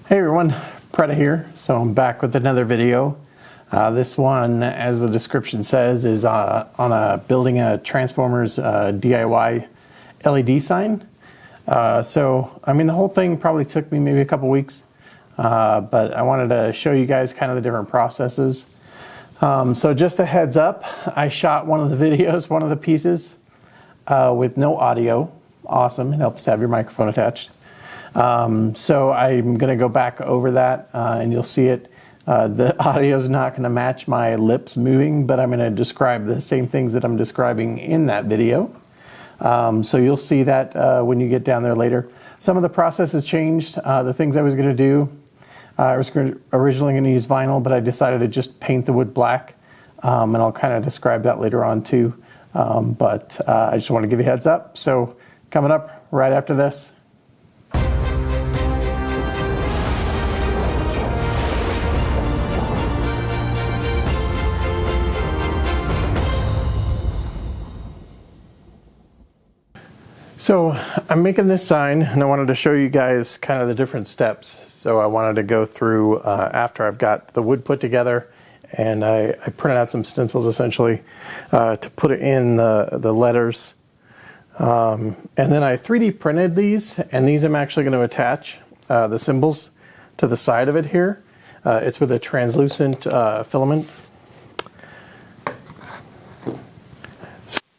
Hey everyone, Preda here. So I'm back with another video. This one, as the description says, is on building a Transformers DIY LED sign. The whole thing probably took me maybe a couple weeks, but I wanted to show you guys kind of the different processes. So just a heads up, I shot one of the videos, one of the pieces, with no audio. Awesome, it helps to have your microphone attached. So I'm going to go back over that and you'll see it. The audio is not going to match my lips moving, but I'm going to describe the same things that I'm describing in that video. So you'll see that when you get down there later. Some of the process has changed. The things I was going to do, I was originally going to use vinyl, but I decided to just paint the wood black, and I'll kind of describe that later on too. I just want to give you a heads up. So coming up right after this. So I'm making this sign and I wanted to show you guys kind of the different steps. So I wanted to go through after I've got the wood put together, and I printed out some stencils essentially to put it in the letters. And then I 3D printed these, and these I'm actually going to attach the symbols to the side of it here. It's with a translucent filament.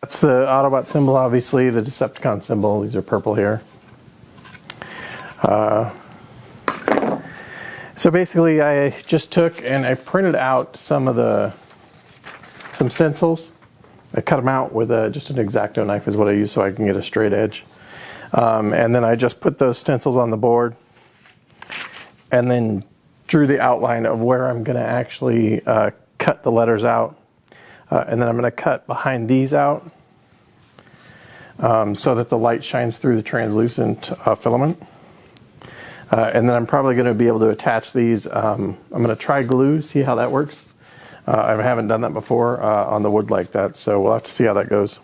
That's the Autobot symbol, obviously, the Decepticon symbol. These are purple here. So basically, I just took and I printed out some stencils. I cut them out with just an X-Acto knife is what I use so I can get a straight edge. And then I just put those stencils on the board and then drew the outline of where I'm going to actually cut the letters out. And then I'm going to cut behind these out so that the light shines through the translucent filament. And then I'm probably going to be able to attach these. I'm going to try glue, see how that works. I haven't done that before on the wood like that, so we'll have to see how that goes.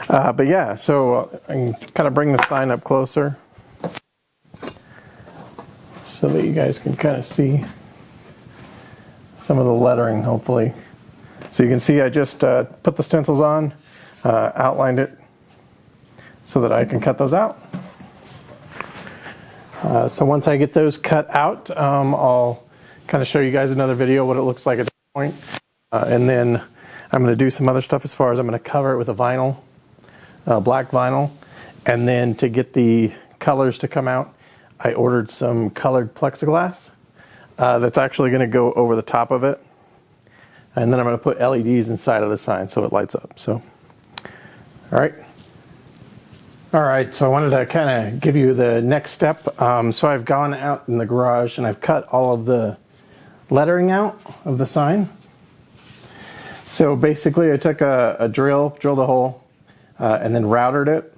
But yeah, so I can kind of bring the sign up closer so that you guys can kind of see some of the lettering, hopefully. So you can see I just put the stencils on, outlined it so that I can cut those out. So once I get those cut out, I'll kind of show you guys another video what it looks like at that point. And then I'm going to do some other stuff as far as I'm going to cover it with a vinyl, black vinyl. And then to get the colors to come out, I ordered some colored plexiglass. That's actually going to go over the top of it, and then I'm going to put LEDs inside of the sign so it lights up. So, all right. So I wanted to kind of give you the next step. So I've gone out in the garage and I've cut all of the lettering out of the sign. So basically, I took a drill, drilled a hole, and then routered it,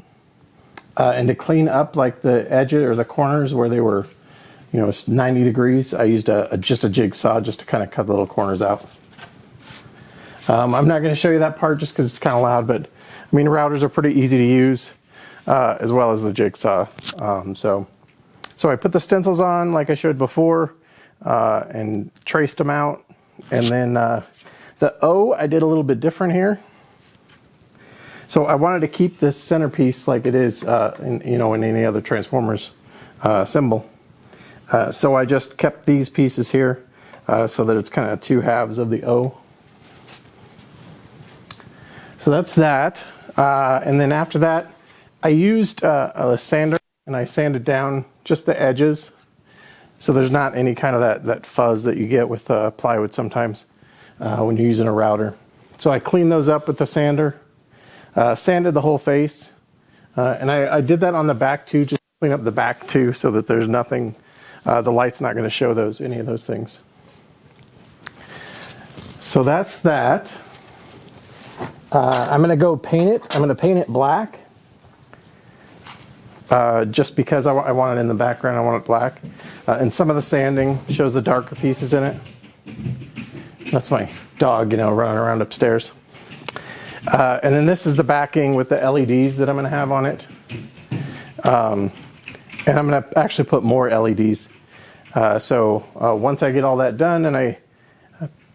and to clean up like the edges or the corners where they were, it's 90 degrees. I used just a jigsaw just to kind of cut the little corners out. I'm not going to show you that part just because it's kind of loud, but I mean, routers are pretty easy to use, as well as the jigsaw. So I put the stencils on like I showed before, and traced them out. And then the O, I did a little bit different here. So I wanted to keep this centerpiece like it is in any other Transformers symbol. So I just kept these pieces here so that it's kind of two halves of the O. So that's that. And then after that, I used a sander and I sanded down just the edges so there's not any kind of that fuzz that you get with plywood sometimes when you're using a router. So I cleaned those up with the sander, sanded the whole face, and I did that on the back too, just clean up the back too so that there's nothing. The light's not going to show any of those things. So that's that. I'm going to go paint it. I'm going to paint it black. Just because I want it in the background, I want it black. And some of the sanding shows the darker pieces in it. That's my dog, running around upstairs. And then this is the backing with the LEDs that I'm going to have on it. And I'm going to actually put more LEDs. Once I get all that done and I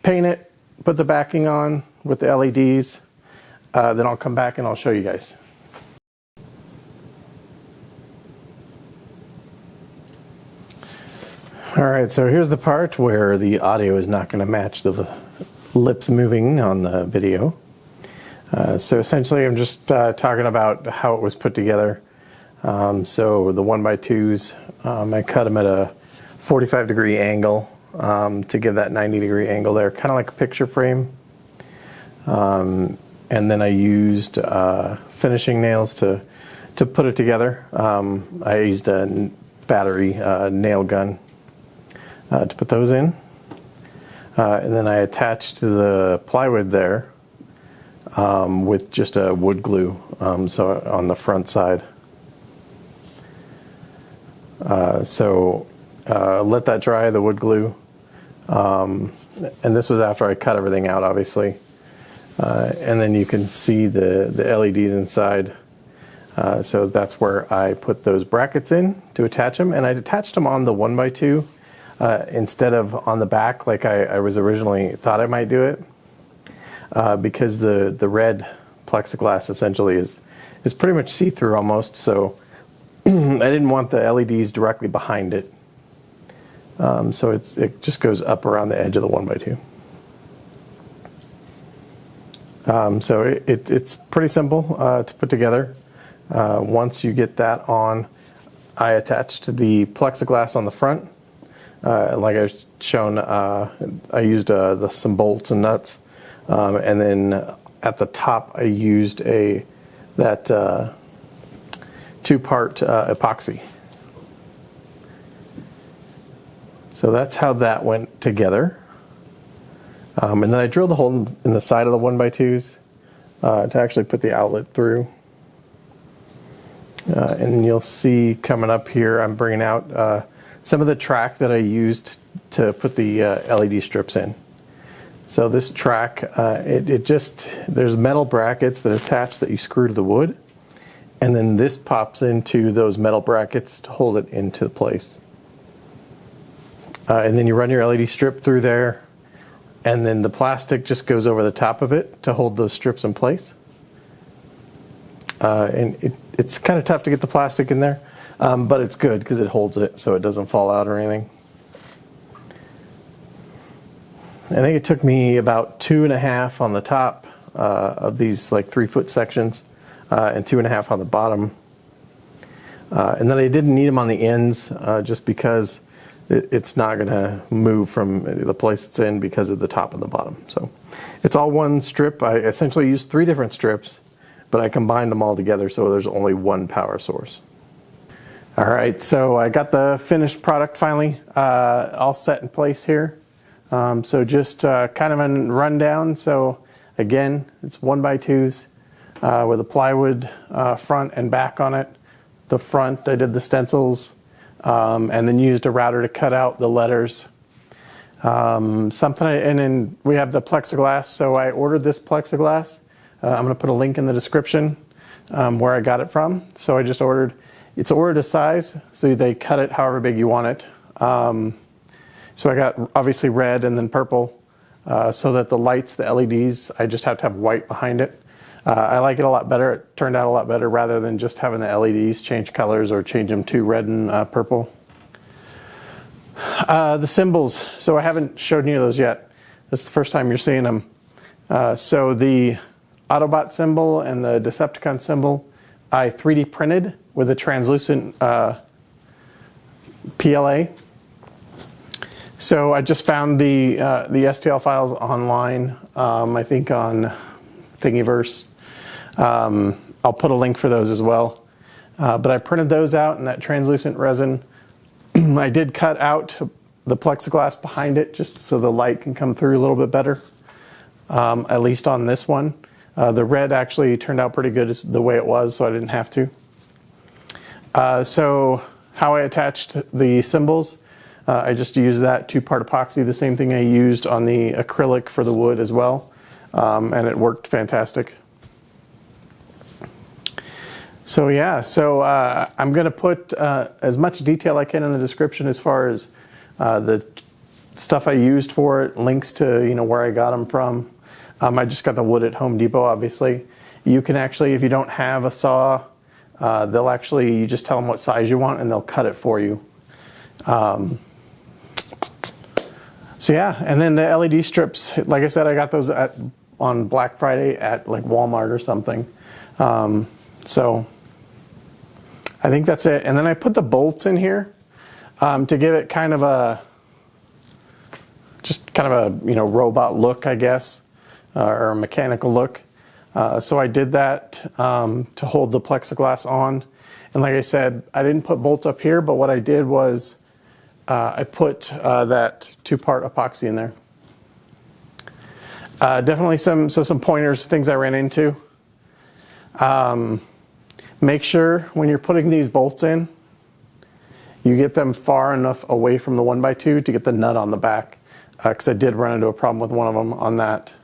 paint it, put the backing on with the LEDs, then I'll come back and I'll show you guys. Alright, so here's the part where the audio is not going to match the lips moving on the video. So essentially I'm just talking about how it was put together. So the 1x2s, I cut them at a 45-degree angle to give that 90-degree angle there, kind of like a picture frame. And then I used finishing nails to put it together. I used a battery nail gun to put those in. And then I attached the plywood there with just a wood glue, so on the front side. Let that dry, the wood glue. And this was after I cut everything out, obviously. And then you can see the LEDs inside. So that's where I put those brackets in to attach them. And I attached them on the 1x2 instead of on the back like I was originally thought I might do it. Because the red plexiglass essentially is pretty much see-through almost. So I didn't want the LEDs directly behind it. So it just goes up around the edge of the 1x2. So it's pretty simple to put together. Once you get that on, I attached the plexiglass on the front. Like I've shown, I used some bolts and nuts. And then at the top I used that two-part epoxy. So that's how that went together. And then I drilled a hole in the side of the 1x2s to actually put the outlet through. And you'll see coming up here, I'm bringing out some of the track that I used to put the LED strips in. So this track, there's metal brackets that attach that you screw to the wood. And then this pops into those metal brackets to hold it into place. And then you run your LED strip through there, and then the plastic just goes over the top of it to hold those strips in place. And it's kind of tough to get the plastic in there, but it's good because it holds it so it doesn't fall out or anything. I think it took me about 2.5 on the top of these like 3-foot sections, and 2.5 on the bottom. And then I didn't need them on the ends just because it's not going to move from the place it's in because of the top and the bottom. So it's all one strip. I essentially used 3 different strips, but I combined them all together so there's only one power source. All right, so I got the finished product finally all set in place here. So just kind of a rundown. So again, it's 1x2s with a plywood front and back on it. The front, I did the stencils. And then used a router to cut out the letters. And then we have the plexiglass. So I ordered this plexiglass. I'm going to put a link in the description where I got it from. So I just it's ordered a size, so they cut it however big you want it. So I got obviously red and then purple, so that the lights, the LEDs, I just have to have white behind it. I like it a lot better. It turned out a lot better rather than just having the LEDs change colors or change them to red and purple. The symbols, so I haven't showed any of those yet. This is the first time you're seeing them. So the Autobot symbol and the Decepticon symbol, I 3D printed with a translucent PLA. So I just found the STL files online, I think on Thingiverse. I'll put a link for those as well. But I printed those out in that translucent resin. I did cut out the plexiglass behind it just so the light can come through a little bit better, at least on this one. The red actually turned out pretty good the way it was, so I didn't have to. So how I attached the symbols, I just used that 2-part epoxy, the same thing I used on the acrylic for the wood as well, and it worked fantastic. So yeah, I'm going to put as much detail I can in the description as far as the stuff I used for it, links to where I got them from. I just got the wood at Home Depot, obviously. You can actually, if you don't have a saw, you just tell them what size you want and they'll cut it for you. So yeah, and then the LED strips, like I said, I got those on Black Friday at like Walmart or something. So I think that's it. And then I put the bolts in here to give it kind of a robot look, I guess, or a mechanical look. So I did that to hold the plexiglass on. And like I said, I didn't put bolts up here, but what I did was I put that 2-part epoxy in there. Definitely some pointers, things I ran into. Make sure when you're putting these bolts in, you get them far enough away from the 1x2 to get the nut on the back, because I did run into a problem with one of them on that.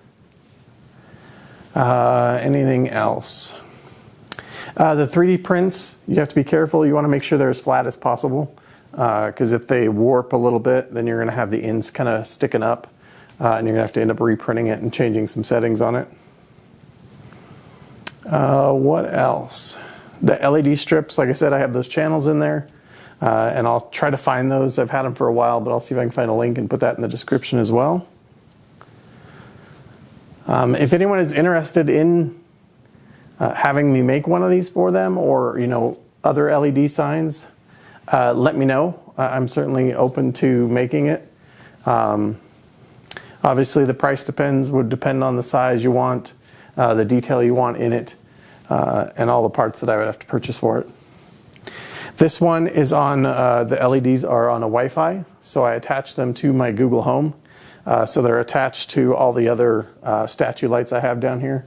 Anything else? The 3D prints, you have to be careful. You want to make sure they're as flat as possible, because if they warp a little bit, then you're going to have the ends kind of sticking up, and you're going to have to end up reprinting it and changing some settings on it. What else? The LED strips, like I said, I have those channels in there, and I'll try to find those. I've had them for a while, but I'll see if I can find a link and put that in the description as well. If anyone is interested in having me make one of these for them, or other LED signs, let me know. I'm certainly open to making it. Obviously, the price would depend on the size you want, the detail you want in it, and all the parts that I would have to purchase for it. This one is on, the LEDs are on a Wi-Fi, so I attach them to my Google Home. So they're attached to all the other statue lights I have down here.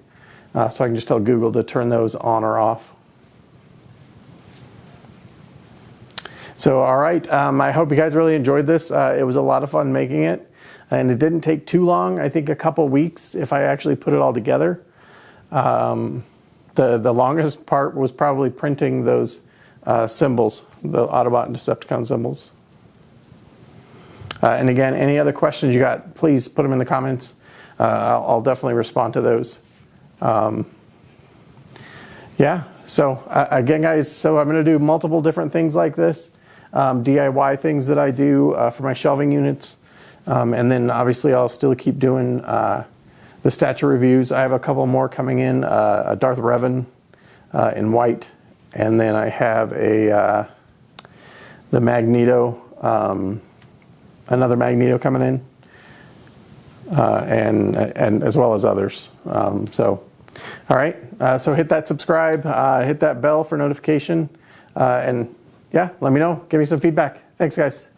So I can just tell Google to turn those on or off. So all right, I hope you guys really enjoyed this. It was a lot of fun making it. And it didn't take too long, I think a couple weeks if I actually put it all together. The longest part was probably printing those symbols, the Autobot and Decepticon symbols. And again, any other questions you got, please put them in the comments. I'll definitely respond to those. Yeah, so again guys, so I'm going to do multiple different things like this. DIY things that I do for my shelving units. And then obviously I'll still keep doing the statue reviews. I have a couple more coming in, a Darth Revan in white, and then I have the Magneto, another Magneto coming in, and as well as others. So, all right, so hit that subscribe, hit that bell for notification, and yeah, let me know, give me some feedback. Thanks guys.